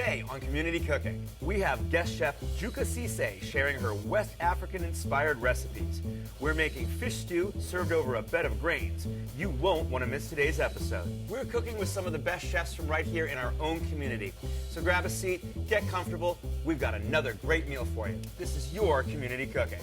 Today on Community Cooking, we have guest chef Juka Cisse sharing her West African-inspired recipes. We're making fish stew served over a bed of grains. You won't want to miss today's episode. We're cooking with some of the best chefs from right here in our own community. So grab a seat, get comfortable. We've got another great meal for you. This is your Community Cooking.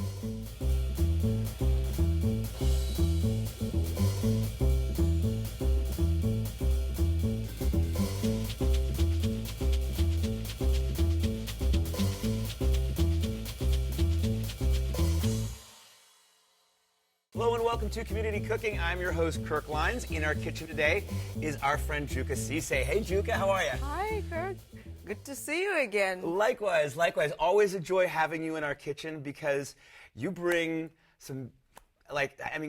Hello and welcome to Community Cooking. I'm your host, Kirk Leins. In our kitchen today is our friend Juka Cisse. Hey, Juka, how are you? Hi, Kirk. Good to see you again. Likewise, likewise. Always enjoy having you in our kitchen because you bring some,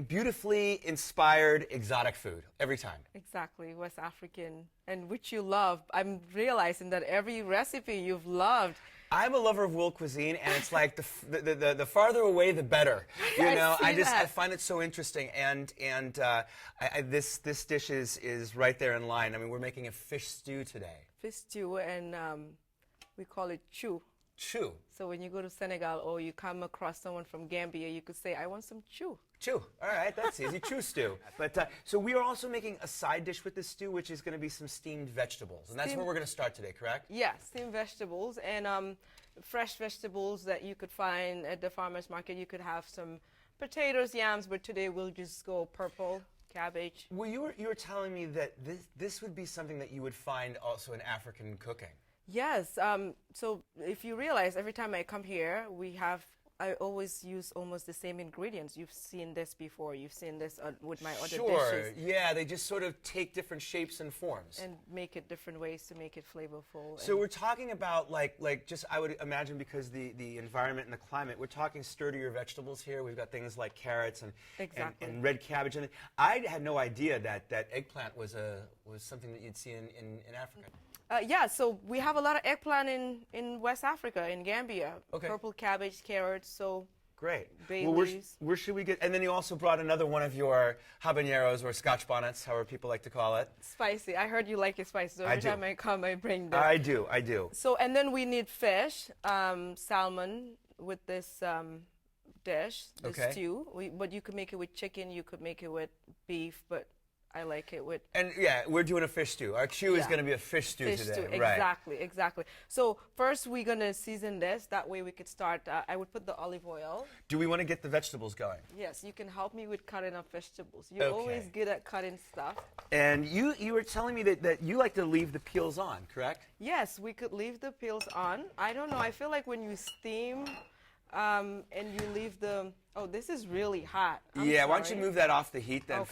beautifully inspired exotic food every time. Exactly, West African, and which you love. I'm realizing that every recipe you've loved. I'm a lover of world cuisine, and it's like the farther away, the better. You know, I find it so interesting, and this dish is right there in line. I mean, we're making a fish stew today. Fish stew, and we call it chou. Chou. So when you go to Senegal or you come across someone from Gambia, you could say, "I want some chou." Chou. All right, that's easy. Chou stew. But so we are also making a side dish with this stew, which is going to be some steamed vegetables, and that's where we're going to start today. Correct? Yeah, steamed vegetables and fresh vegetables that you could find at the farmers market. You could have some potatoes, yams, but today we'll just go purple cabbage. Well, you were telling me that this would be something that you would find also in African cooking. Yes. So if you realize, every time I come here, I always use almost the same ingredients. You've seen this before. You've seen this with my other dishes. Sure. Yeah, they just sort of take different shapes and forms. And make it different ways to make it flavorful. So we're talking about just, I would imagine, because the environment and the climate, we're talking sturdier vegetables here. We've got things like carrots and red cabbage. And I had no idea that eggplant was something that you'd see in Africa. Yeah, so we have a lot of eggplant in West Africa, in Gambia. Okay. Purple cabbage, carrots, so great. bay Well, leaves. where should we get? And then you also brought another one of your habaneros or Scotch bonnets, however people like to call it. Spicy. I heard you like it spicy, so every time I come, I bring them. I do. So, and then we need fish, salmon with this dish, this stew. But you could make it with chicken, you could make it with beef, but I like it with... And yeah, we're doing a fish stew. Our stew is going to be a fish stew today. Stew. Right. Exactly. So first we're going to season this. That way we could start. I would put the olive oil. Do we want to get the vegetables going? Yes, you can help me with cutting up vegetables. You're always good at cutting stuff. And you were telling me that you like to leave the peels on, correct? Yes, we could leave the peels on. I don't know. I feel like when you steam and you leave the... Oh, this is really hot. I'm sorry. Why don't you move that off the heat then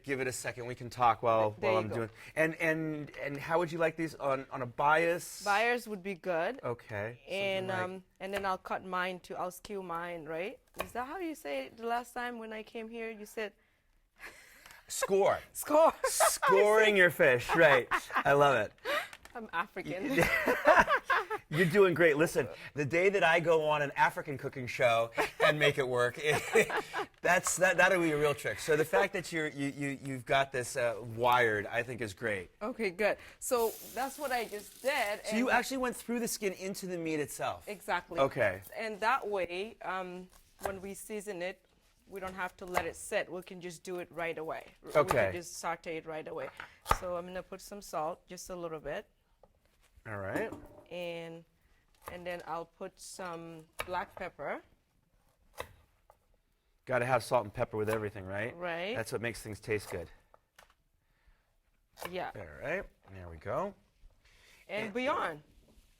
give it a second. We can talk while I'm doing. And how would you like these on a bias? Bias would be good. Okay. And then I'll cut mine too. I'll skew mine, right? Is that how you say it the last time when I came here? You said score. Score. Scoring your fish, right? I love it. I'm African. You're doing great. Listen, the day that I go on an African cooking show and make it work, that'll be a real trick. So the fact that you've got this wired, I think, is great. Okay, good. So that's what I just did. So you actually went through the skin into the meat itself. Exactly. Okay. And that way, when we season it, we don't have to let it sit. We can just do it right away. Okay. We can just saute it right away. So I'm going to put some salt, just a little bit. All right. And then I'll put some black pepper. Got to have salt and pepper with everything, right? Right. That's what makes things taste good. Yeah. All right. There we go. And bouillon.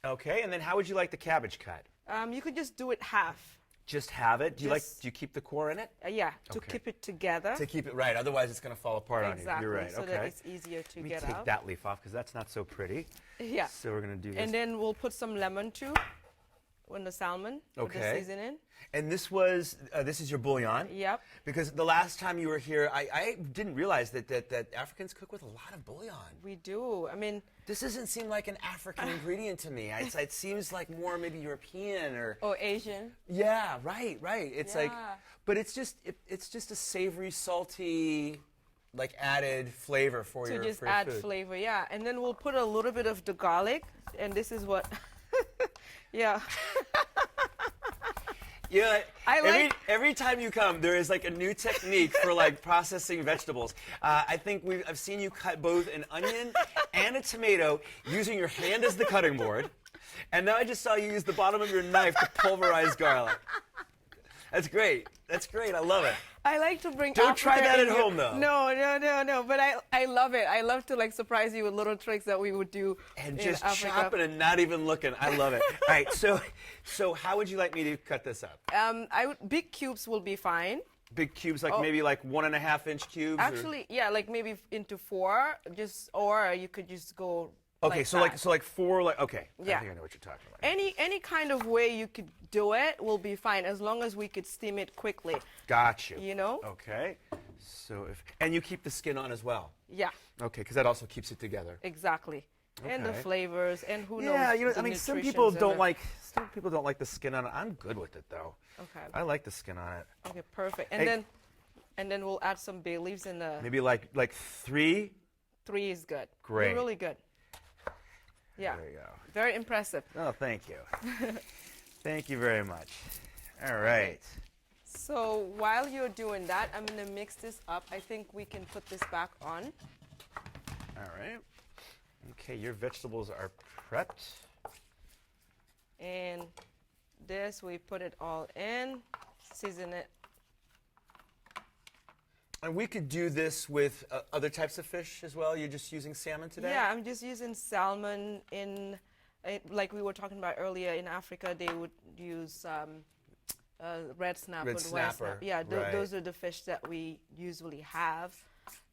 Okay. And then how would you like the cabbage cut? You could just do it half. Just have it? Do you keep the core in it? Yeah, to keep it together. To keep it right, otherwise it's going to fall apart on you. You're right. So that it's easier to get out. Let me take that leaf off because that's not so pretty. Yeah. So we're going to do this. And then we'll put some lemon too on the salmon with the seasoning. And this is your bouillon? Yep. Because the last time you were here, I didn't realize that Africans cook with a lot of bouillon. We do. I mean, this doesn't seem like an African ingredient to me. It seems like more maybe European or Asian. Yeah, right. It's but it's just a savory, salty, added flavor for your food. To just add flavor, yeah. And then we'll put a little bit of the garlic and this is what, yeah. Yeah, I every time you come, there is like a new technique for like processing vegetables. I think I've seen you cut both an onion and a tomato using your hand as the cutting board, and now I just saw you use the bottom of your knife to pulverize garlic. That's great. That's great. I love it. I like to bring. Don't Africa try that at in home, here. though. No. But I love it. I love to like surprise you with little tricks that we would do And in just Africa. chopping and not even looking. I love it. All right. So how would you like me to cut this up? Big cubes will be fine. Big cubes, like maybe like 1.5-inch cubes. Actually, yeah, like maybe into 4. Or you could just go. Okay, like so that. like 4. Like okay. Yeah. I think I know what you're talking about. Any kind of way you could do it will be fine as long as we could steam it quickly. Got you. You know? Okay. So and you keep the skin on as well. Yeah. Okay, because that also keeps it together. Exactly. And the Okay. flavors and who knows. Yeah, you know, the I mean, some nutritions people in don't it. like the skin on it. I'm good with it though. Okay. I like the skin on it. Okay, perfect. Hey. And then we'll add some bay leaves in the. Maybe like 3. 3 is good. Great. You're really good. Yeah. There you go. Very impressive. Oh, thank you. Thank you very much. All right. So while you're doing that, I'm gonna mix this up. I think we can put this back on. All right. Okay, your vegetables are prepped. And this, we put it all in, season it. And we could do this with other types of fish as well. You're just using salmon today? Yeah, I'm just using salmon like we were talking about earlier, in Africa, they would use red snapper. Red snapper, Yeah, right. those are the fish that we usually have.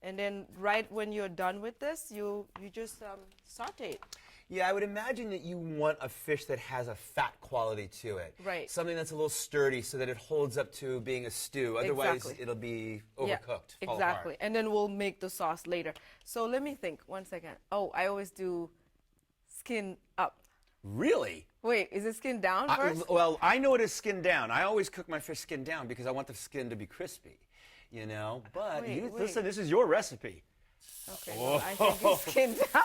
And then right when you're done with this, you just saute it. Yeah, I would imagine that you want a fish that has a fat quality to it. Right. Something that's a little sturdy so that it holds up to being a stew. Otherwise, Exactly. it'll be overcooked. Yeah, fall exactly. apart. And then we'll make the sauce later. So let me think. 1 second. Oh, I always do skin up. Really? Wait, is it skin down first? Well, I know it is skin down. I always cook my fish skin down because I want the skin to be crispy, you know? But Wait. listen, this is your recipe. Okay, well, I think it's skin down.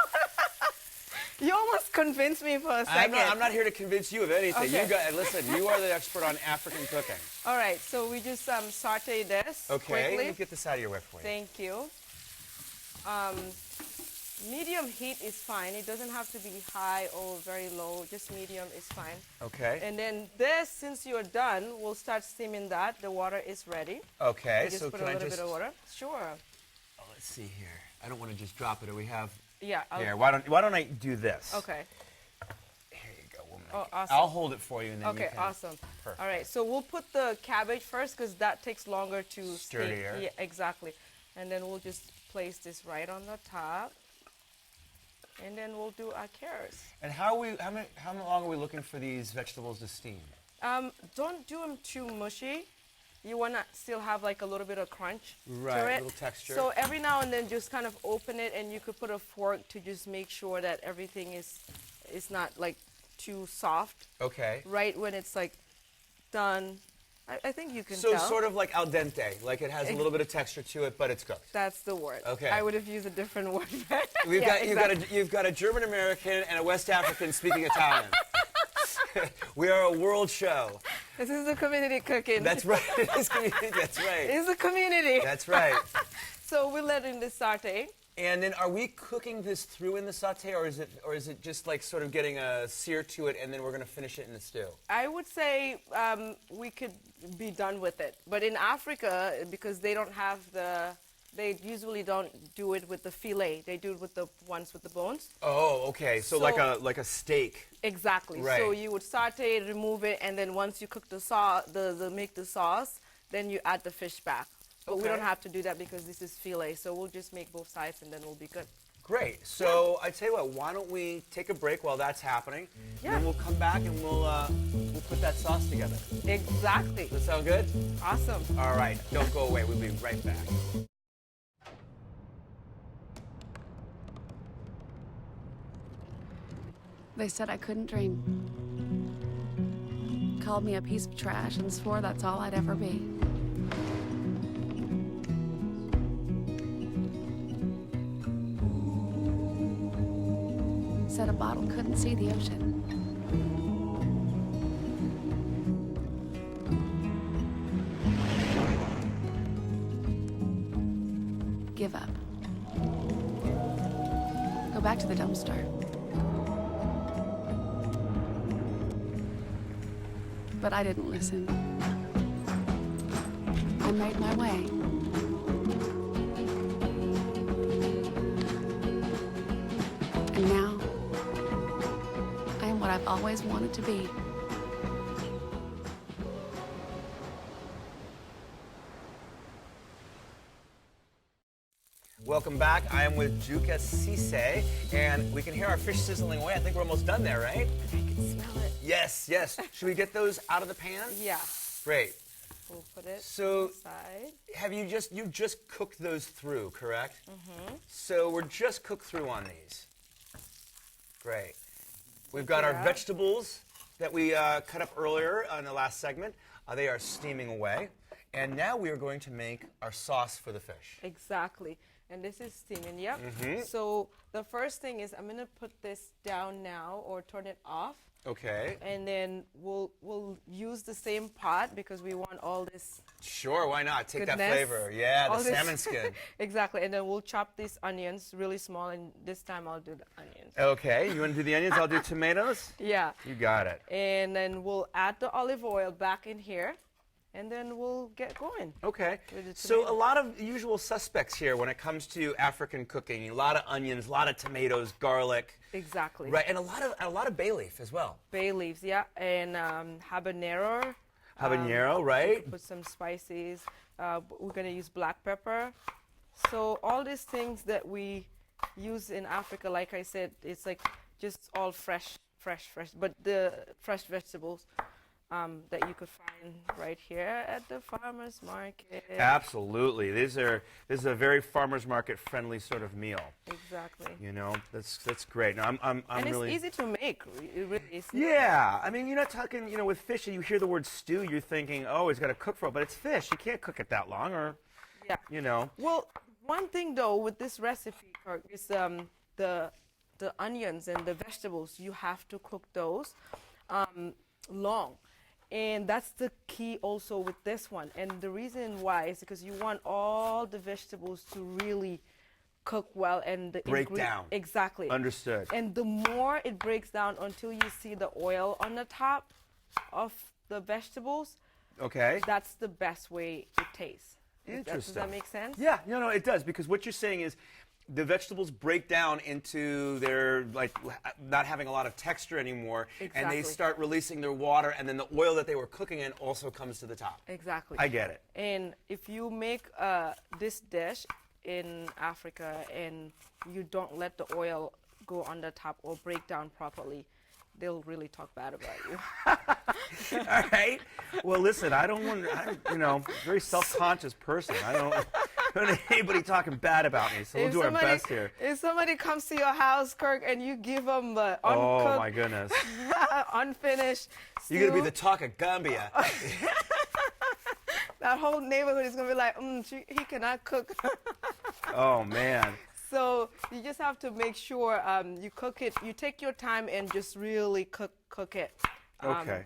You almost convinced me for a second. I'm not here to convince you of anything. Okay. Listen, you are the expert on African cooking. All right, so we just saute this Okay, quickly. let me get this out of your way for you. Thank you. Medium heat is fine. It doesn't have to be high or very low. Just medium is fine. Okay. And then this, since you're done, we'll start steaming that. The water is ready. Okay, You just so put can a I little just... bit of water. Sure. Oh, let's see here. I don't want to just drop it. Or we have... Yeah. Here, why don't I do this? Okay. Here you go. We'll make Oh, it. awesome. I'll hold it for you and then you Okay, can... awesome. Perfect. All right, so we'll put the cabbage first because that takes longer to Sturdier. steam. Yeah, exactly. And then we'll just place this right on the top. And then we'll do our carrots. And how long are we looking for these vegetables to steam? Don't do them too mushy. You want to still have like a little bit of crunch Right, to a it. little texture. So every now and then just kind of open it, and you could put a fork to just make sure that everything is not like too soft. Okay. Right when it's like done, I think you can So tell. sort of like al dente, like it has a little bit of texture to it, but it's cooked. That's the word. Okay. I would have used a different word. You've got a German American and a West African speaking Italian. We are a world show. This is the community cooking. That's right. It is community. That's right. It's the community. That's right. So we'll let in the saute. And then, are we cooking this through in the saute, or is it just like sort of getting a sear to it, and then we're going to finish it in the stew? I would say we could be done with it, but in Africa, because they don't have they usually don't do it with the fillet. They do it with the ones with the bones. Oh, okay. So like a steak. Exactly. Right. So you would saute it, remove it, and then once you cook the sauce, make the sauce, then you add the fish back. But we Okay. don't have to do that because this is fillet. So we'll just make both sides, and then we'll be good. Great. So I tell you what, why don't we take a break while that's happening? Yeah. Then we'll come back and we'll put that sauce together. Exactly. Does that sound good? Awesome. All right. Don't go away. We'll be right back. They said I couldn't dream. Called me a piece of trash and swore that's all I'd ever be. said a bottle couldn't see the ocean. Give up. Go back to the dumpster. But I didn't listen. I made my way. And now, I am what I've always wanted to be. Welcome back. I am with Juka Sise, and we can hear our fish sizzling away. I think we're almost done there, right? I can smell it. Yes, yes. Should we get those out of the pan? Yeah. Great. We'll put it So, on the side. have you just cooked those through, correct? Mm-hmm. So we're just cooked through on these. Great. We've got our vegetables that we cut up earlier in the last segment. They are steaming away. And now we are going to make our sauce for the fish. Exactly. And this is steaming, yep. Mm-hmm. So the first thing is I'm going to put this down now or turn it off. Okay. And then we'll use the same pot because we want all this Sure, why not? Take that goodness, flavor. Yeah, all the this- salmon skin. Exactly. And then we'll chop these onions really small, and this time I'll do the onions. Okay, you want to do the onions? I'll do tomatoes? Yeah. You got it. And then we'll add the olive oil back in here, and then we'll get going. Okay. With the So a tomato. lot of usual suspects here when it comes to African cooking. A lot of onions, a lot of tomatoes, garlic. Exactly. Right, and a lot of bay leaf as well. Bay leaves, yeah, and habanero. Habanero, right? Put some spices. We're gonna use black pepper. So all these things that we use in Africa, like I said, it's like just all fresh. But the fresh vegetables that you could find right here at the farmer's market. Absolutely. This is a very farmer's market friendly sort of meal. Exactly. You know, that's great. Now I'm And really it's easy to make. It really is. Yeah, I mean, you're not talking, you know, with fish, you hear the word stew, you're thinking, oh, he's got to cook for it, but it's fish. You can't cook it that long, or, Yeah. you know. Well, one thing though with this recipe, Kirk, is the onions and the vegetables. You have to cook those long, and that's the key also with this one. And the reason why is because you want all the vegetables to really cook well and the Break down. Exactly. Understood. And the more it breaks down until you see the oil on the top of the vegetables, Okay. that's the best way it tastes. Interesting. Does that make sense? Yeah, no, it does, because what you're saying is the vegetables break down into their, like, not having a lot of texture anymore, and Exactly. they start releasing their water, and then the oil that they were cooking in also comes to the top. Exactly. I get it. And if you make this dish in Africa and you don't let the oil go on the top or break down properly, they'll really talk bad about you. All right. Well, listen, I'm, you know, very self-conscious person. I don't want anybody talking bad about me, so we'll do our best here. If somebody comes to your house, Kirk, and you give them the Oh, uncooked, my goodness. unfinished stew, You're going to be the talk of Gambia. that whole neighborhood is going to be like, he cannot cook. Oh, man. So you just have to make sure you cook it. You take your time and just really cook it. Okay.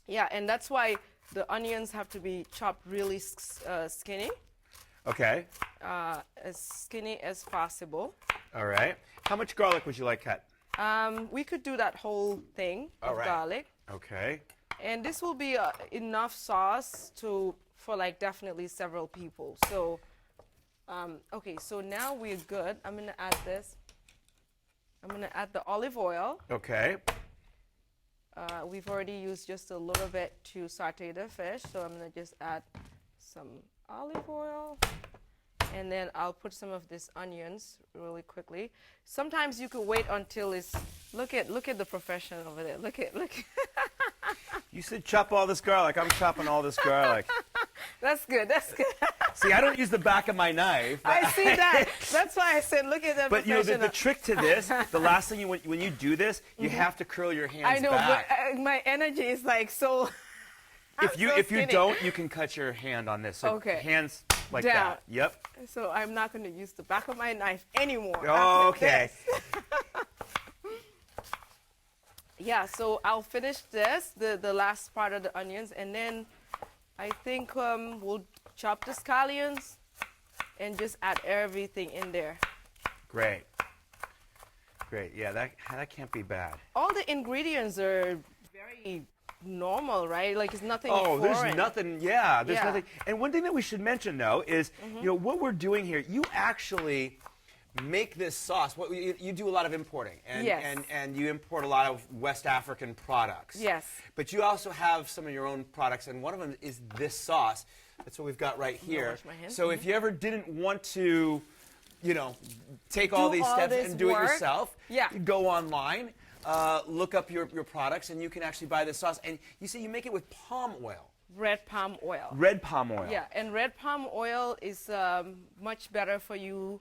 Yeah, and that's why the onions have to be chopped really skinny, Okay. as skinny as possible. All right. How much garlic would you like cut? We could do that whole thing All of right. garlic, Okay. and this will be enough sauce for like definitely several people. So. Okay, so now we're good. I'm gonna add this. I'm gonna add the olive oil. Okay. We've already used just a little bit to saute the fish, so I'm gonna just add some olive oil, and then I'll put some of these onions really quickly. Sometimes you could wait until it's. Look at the professional over there. Look. You said chop all this garlic. I'm chopping all this garlic. That's good. See, I don't use the back of my knife. I see that. That's why I said look at that But you know, professional. the trick to this, the last thing when you do this, you have to curl your hands I know, back. but my energy is like so. If you skinny. don't, you can cut your hand on this. So Okay. hands like Down. that. Yep. So I'm not going to use the back of my knife anymore. Oh, after okay. this. Yeah, so I'll finish this, the last part of the onions, and then I think we'll chop the scallions and just add everything in there. Great. Great. Yeah, that can't be bad. All the ingredients are very normal, right? Like it's nothing Oh, foreign. there's nothing. Yeah, there's Yeah. nothing. And one thing that we should mention though is, you know, what we're doing here. You actually make this sauce. What you do a lot of importing, and Yes. and you import a lot of West African products. Yes. But you also have some of your own products, and one of them is this sauce. That's what we've got right here. wash my hands. So if you ever didn't want to, you know, take all Do these all steps this and do work. it yourself, Yeah. you go online, look up your products, and you can actually buy this sauce. And you see, you make it with palm oil. Red palm oil. Red palm oil. Yeah, and red palm oil is much better for you.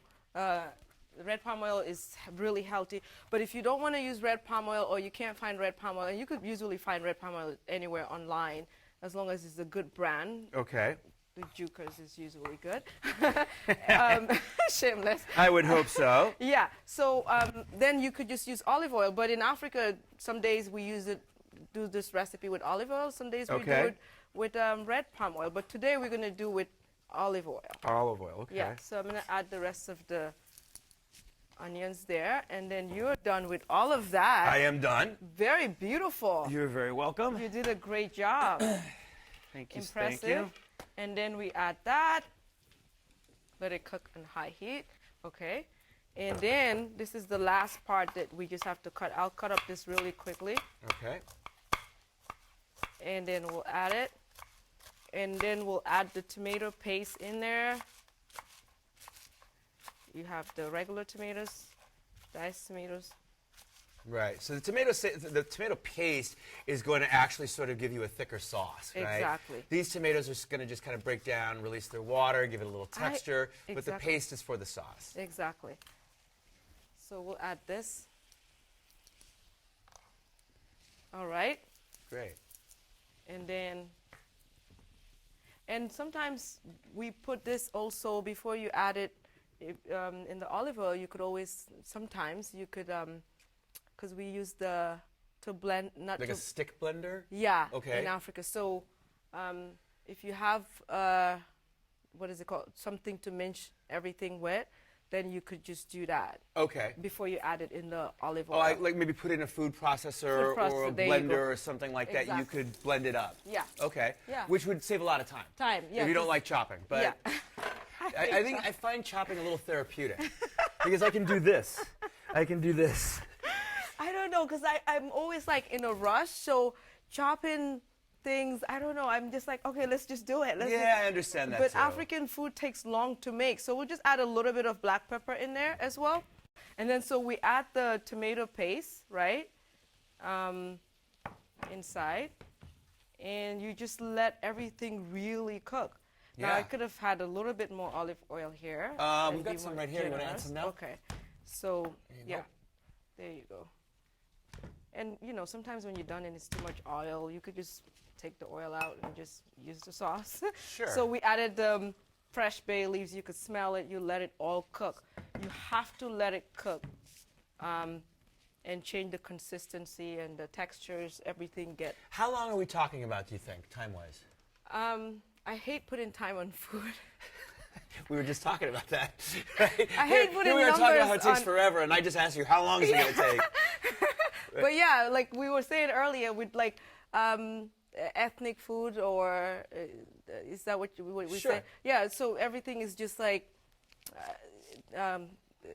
Red palm oil is really healthy. But if you don't want to use red palm oil or you can't find red palm oil, and you could usually find red palm oil anywhere online as long as it's a good brand. Okay. The Juker's is usually good. Shameless. I would hope so. Yeah, so then you could just use olive oil. But in Africa, some days we do this recipe with olive oil. Some days we do Okay. it with red palm oil. But today we're going to do with olive oil. Olive oil, okay. Yeah, so I'm going to add the rest of the onions there. And then you're done with all of that. I am done. Very beautiful. You're very welcome. You did a great job. Thank you. Impressive. Thank you. And then we add that. Let it cook on high heat. Okay. And then this is the last part that we just have to cut. I'll cut up this really quickly. Okay. And then we'll add it. And then we'll add the tomato paste in there. You have the regular tomatoes, diced tomatoes. Right. So the tomato paste is going to actually sort of give you a thicker sauce, right? Exactly. These tomatoes are going to just kind of break down, release their water, give it a little texture, but the Exactly. paste is for the sauce. Exactly. So we'll add this. All right. Great. And sometimes we put this also before you add it in the olive oil. You could always, sometimes you could, because we use to blend, not Like to, a stick blender? yeah, Okay. in Africa. So if you have, what is it called, something to mince everything with, then you could just do that Okay. before you add it in the olive oil. Oh, like maybe put it in a food processor, Food or a processor, there you go. blender or something like that. You Exactly. could blend it up. Yeah. Okay. Yeah. Which would save a lot of time. Time, yeah, If you don't 'cause- like chopping. But Yeah. I think I find chopping a little therapeutic because I can do this. I can do this. I don't know, because I'm always like in a rush, so chopping things, I don't know, I'm just like, okay, let's just do it. Yeah, I understand that But too. African food takes long to make, so we'll just add a little bit of black pepper in there as well. And then so we add the tomato paste, right, inside, and you just let everything really cook. Now, I Yeah. could have had a little bit more olive oil here. We've and got be some more right here. You wanna add generous. some now? Okay. So, you yeah, go. there you go. And, you know, sometimes when you're done and it's too much oil, you could just take the oil out and just use the sauce. Sure. So we added the fresh bay leaves. You could smell it. You let it all cook. You have to let it cook and change the consistency and the textures, everything get. How long are we talking about, do you think, time-wise? I hate putting time on food. We were just talking about that, right? I hate putting Here we were talking about how it numbers takes on- forever, and I just asked you, how long is it going to take? But yeah, like we were saying earlier, with like ethnic food, or is that what we Sure. say? Yeah, so everything is just like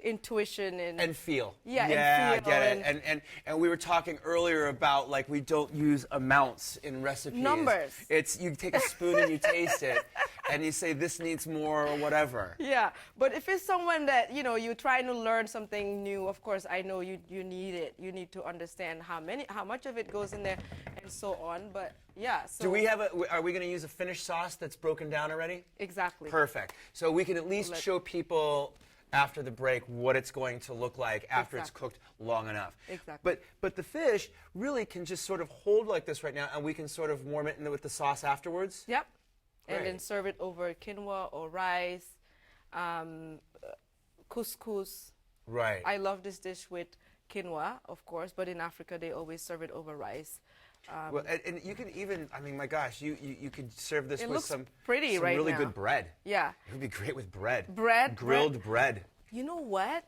intuition And feel. Yeah, and yeah, feel I get it. And we were talking earlier about, like, we don't use amounts in recipes. Numbers. It's, you take a spoon and you taste it, and you say, this needs more or whatever. Yeah, but if it's someone that, you know, you're trying to learn something new, of course, I know you need it. You need to understand how much of it goes in there and so on. But yeah, so. Do we have are we going to use a finished sauce that's broken down already? Exactly. Perfect. So we can at least show people after the break what it's going to look like after it's Exactly. cooked long enough. Exactly. But the fish really can just sort of hold like this right now, and we can sort of warm it with the sauce afterwards. Yep. And then Great. serve it over quinoa or rice, couscous. Right. I love this dish with quinoa, of course, but in Africa they always serve it over rice. Well, and you could even, I mean, my gosh, you could serve this It with looks some pretty right really now. good bread. Yeah. It would be great with bread. Grilled bread. You know what?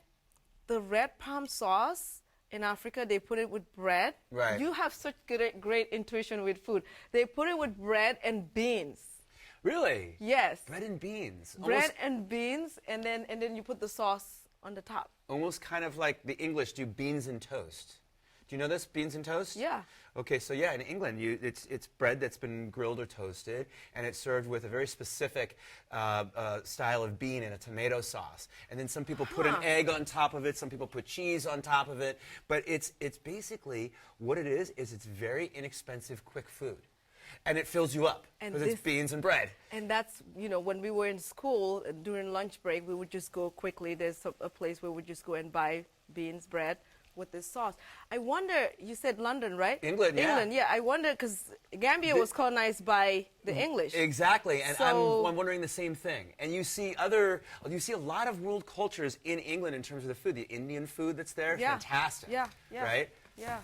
The red palm sauce in Africa, they put it with bread. Right. You have such great intuition with food. They put it with bread and beans. Really? Yes. Bread and beans. Bread and beans, and then you put the sauce on the top. Almost kind of like the English do beans and toast. Do you know this, beans and toast? Yeah. Okay, so yeah, in England, it's bread that's been grilled or toasted, and it's served with a very specific style of bean and a tomato sauce. And then some people put an egg on top of it, some people put cheese on top of it, but it's basically, what it is it's very inexpensive, quick food. And it fills you up, because it's beans and bread. And that's, you know, when we were in school, during lunch break, we would just go quickly. There's a place where we would just go and buy beans, bread, with this sauce. I wonder, you said London, right? England, yeah. England, yeah. I wonder, because Gambia was colonized by the English. Exactly, and So, I'm wondering the same thing. And you see a lot of world cultures in England in terms of the food. The Indian food that's there, yeah. fantastic. Yeah, yeah. Right? Yeah.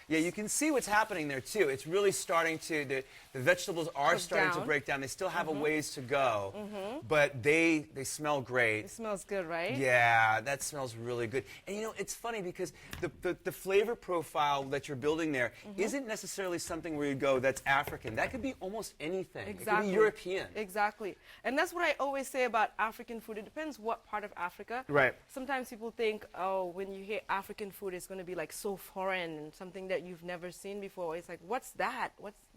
Yeah, you can see what's happening there too. It's really starting to, the vegetables are starting to break down. They still have a ways to go, but they smell great. It smells good, right? Yeah, that smells really good. And you know, it's funny because the flavor profile that you're building there isn't necessarily something where you go, that's African. That could be almost anything. Exactly. It could be European. Exactly. And that's what I always say about African food. It depends what part of Africa. Right. Sometimes people think, oh, when you hear African food, it's going to be like so foreign and something that you've never seen before. It's like, what's that?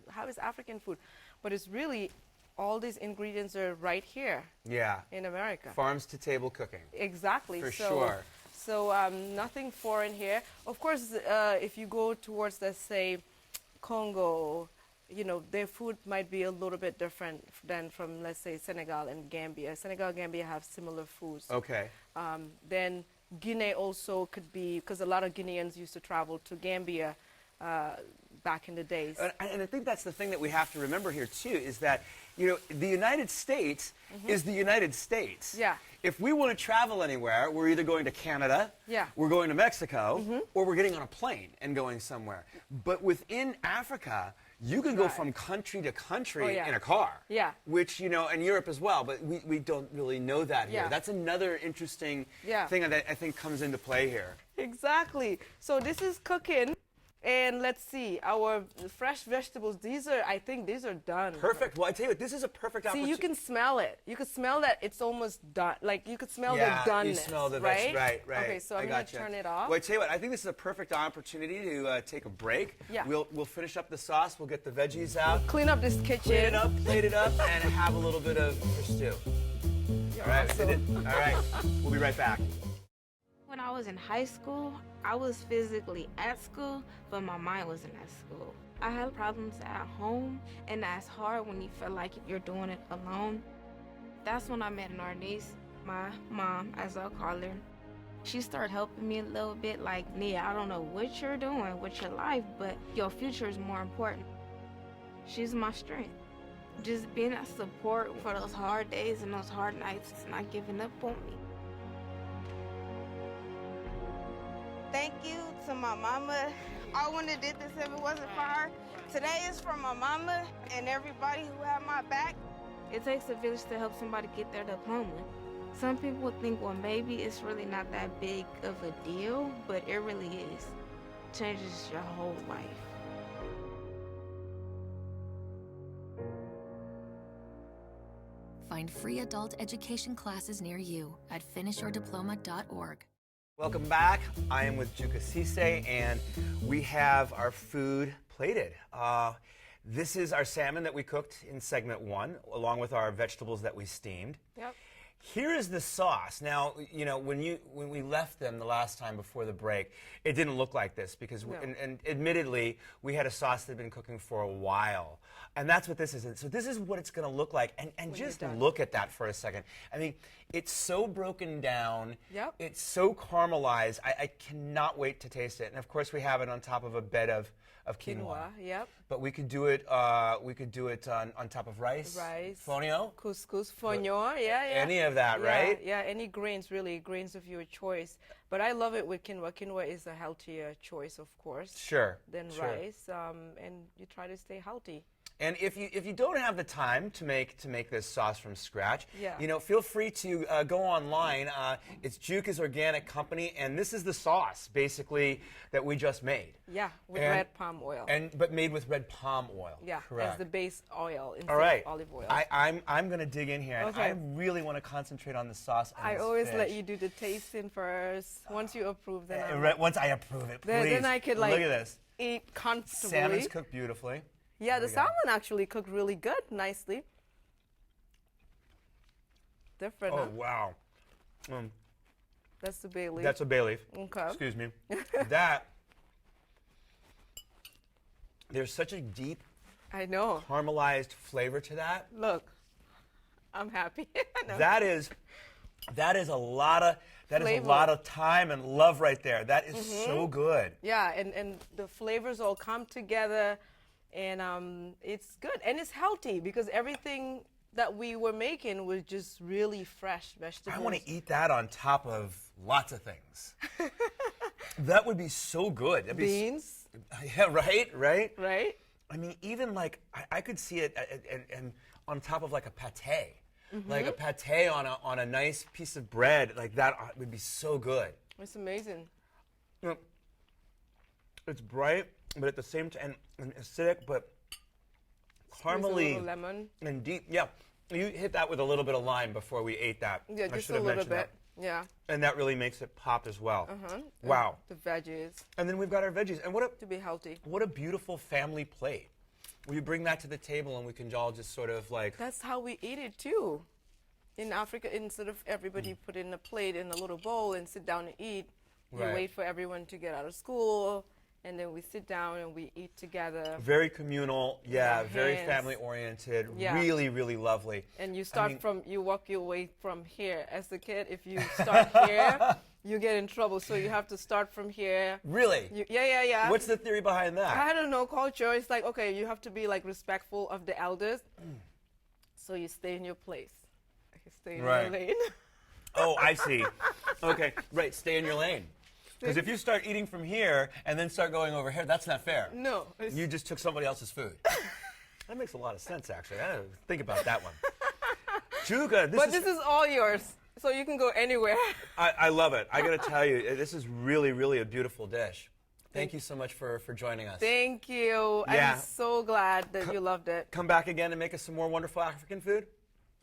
How is African food? But it's really, all these ingredients are right here. Yeah. In America. Farms to table cooking. Exactly. For sure. So nothing foreign here. Of course, if you go towards, let's say, Congo, you know, their food might be a little bit different than from, let's say, Senegal and Gambia. Senegal and Gambia have similar foods. Okay. Then Guinea also could be, because a lot of Guineans used to travel to Gambia back in the days. And I think that's the thing that we have to remember here, too, is that, you know, the United States is the United States. Yeah. If we want to travel anywhere, we're either going to Canada, Yeah. we're going to Mexico, or we're getting on a plane and going somewhere. But within Africa, you can go from country to country in a car. Yeah. Which, you know, and Europe as well, but we don't really know that here. Yeah. That's another interesting thing that I think comes into play here. Exactly. So this is cooking. And let's see, our fresh vegetables, I think these are done. Perfect. Well, I tell you what, this is a perfect opportunity. See, you can smell it. You can smell that it's almost done. Like, you could smell the doneness. You smell the right? Right. Okay, so I'm going to turn it off. Well, I tell you what, I think this is a perfect opportunity to take a break. Yeah. We'll finish up the sauce. We'll get the veggies out. Clean up this kitchen. Clean it up, plate it up, and have a little bit of fish stew. All right, awesome. All right. We'll be right back. When I was in high school, I was physically at school, but my mind wasn't at school. I had problems at home, and that's hard when you feel like you're doing it alone. That's when I met an artist, my mom, as I'll call her. She started helping me a little bit, like, Nia, I don't know what you're doing with your life, but your future is more important. She's my strength. Just being a support for those hard days and those hard nights, not giving up on me. Thank you to my mama. I wouldn't have did this if it wasn't for her. Today is for my mama and everybody who had my back. It takes a village to help somebody get their diploma. Some people think, well, maybe it's really not that big of a deal, but it really is. It changes your whole life. Find free adult education classes near you at finishyourdiploma.org. Welcome back. I am with Juka Cisse, and we have our food plated. This is our salmon that we cooked in segment 1, along with our vegetables that we steamed. Yep. Here is the sauce. Now, you know, when we left them the last time before the break, it didn't look like this because, and admittedly, we had a sauce that had been cooking for a while. And that's what this is. So this is what it's going to look like. And just look at that for a second. I mean, it's so broken down. Yep. It's so caramelized. I cannot wait to taste it. And of course, we have it on top of a bed of quinoa. Yep. But we could do it. On top of rice. Rice. Fonio. Couscous. Fonio. Yeah. Any of that, right? Yeah, any grains, really, grains of your choice. But I love it with quinoa. Quinoa is a healthier choice, of course, Sure. than sure. rice. And you try to stay healthy. And if you don't have the time to make this sauce from scratch, Yeah. feel free to go online. It's Juka's Organic Company, and this is the sauce basically that we just made. Yeah, with And- red palm oil. But made with red palm oil. Yeah, correct. as the base oil instead All right, of olive oil. I'm gonna dig in here, and Okay. I really want to concentrate on the sauce. And I this always let fish. you do the tasting first. Once you approve, then Once I approve it, please. then I could look at this. eat comfortably. Salmon's cooked beautifully. Yeah, the we go. salmon actually cooked really good, nicely. Different, Oh huh? wow. That's the bay leaf. That's a bay leaf. Okay. Excuse me. That. There's such a deep I know. caramelized flavor to that. Look, I'm happy. No. That is a lot of Flavor. time and love right there. That is so good. Yeah, and the flavors all come together, and it's good. And it's healthy because everything that we were making was just really fresh vegetables. I want to eat that on top of lots of things. That would be so good. That'd be Beans, yeah, right? right? I mean, even like I could see it and on top of like a pate, like a pate on a nice piece of bread, like that would be so good. It's amazing. You know, it's bright, but at the same time, and acidic, but Squeeze a caramely little lemon. and deep. Yeah, you hit that with a little bit of lime before we ate that. Yeah, I just should a have little mentioned bit. that. Yeah. And that really makes it pop as well. Uh-huh. Wow. The veggies And then we've got our veggies, and to be healthy. what a beautiful family plate. We bring that to the table, and we can all just sort of like. That's how we eat it too. In Africa, instead of everybody put in a plate in a little bowl and sit down and eat, you Right. wait for everyone to get out of school, and then we sit down and we eat together. Very communal, yeah, With our very hands. family oriented, Yeah. really, really lovely. And you start mean- you walk your way from here. As a kid, if you start here, you get in trouble. So you have to start from here. Really? Yeah. What's the theory behind that? I don't know, culture. It's like, okay, you have to be like respectful of the elders. So you stay in your place. You stay in Right. your lane. Oh, I see. Okay, right, stay in your lane. Because if you start eating from here and then start going over here, that's not fair. No. it's- You just took somebody else's food. That makes a lot of sense, actually. I didn't think about that one. Juga, But this is all yours, so you can go anywhere. I love it. I got to tell you, this is really, really a beautiful dish. Thank you so much for joining us. Thank you. Yeah. I'm so glad that you loved it. Come back again and make us some more wonderful African food?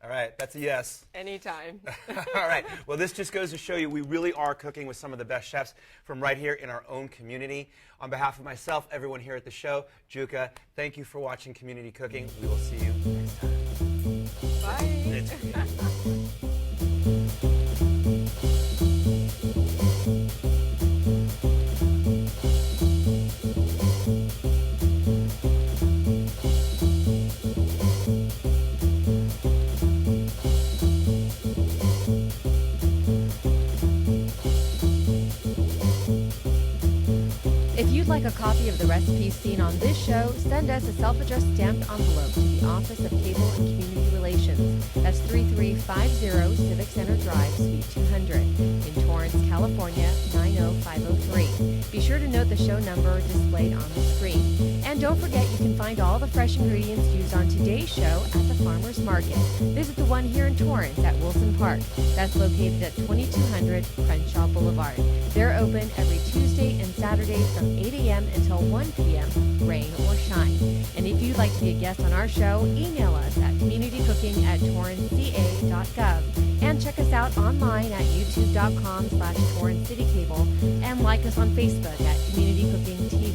All right, that's a yes. Anytime. All right. Well, this just goes to show you we really are cooking with some of the best chefs from right here in our own community. On behalf of myself, everyone here at the show, Juka, thank you for watching Community Cooking. We will see you next time. Bye. If you'd like a copy of the recipes seen on this show, send us a self-addressed stamped envelope to the Office of Cable and Community Relations. That's 3350 Civic Center Drive, Suite 200, in Torrance, California, 90503. Be sure to note the show number displayed on the screen. And don't forget you can find all the fresh ingredients used on today's show at the Farmers Market. Visit the one here in Torrance at Wilson Park. That's located at 2200 Crenshaw Boulevard. They're open every Tuesday and Saturday from 8 a.m. until 1 p.m., rain or shine. And if you'd like to be a guest on our show, email us at communitycooking@torranceca.gov. And check us out online at youtube.com/TorranceCityCable and like us on Facebook at Community Cooking TV.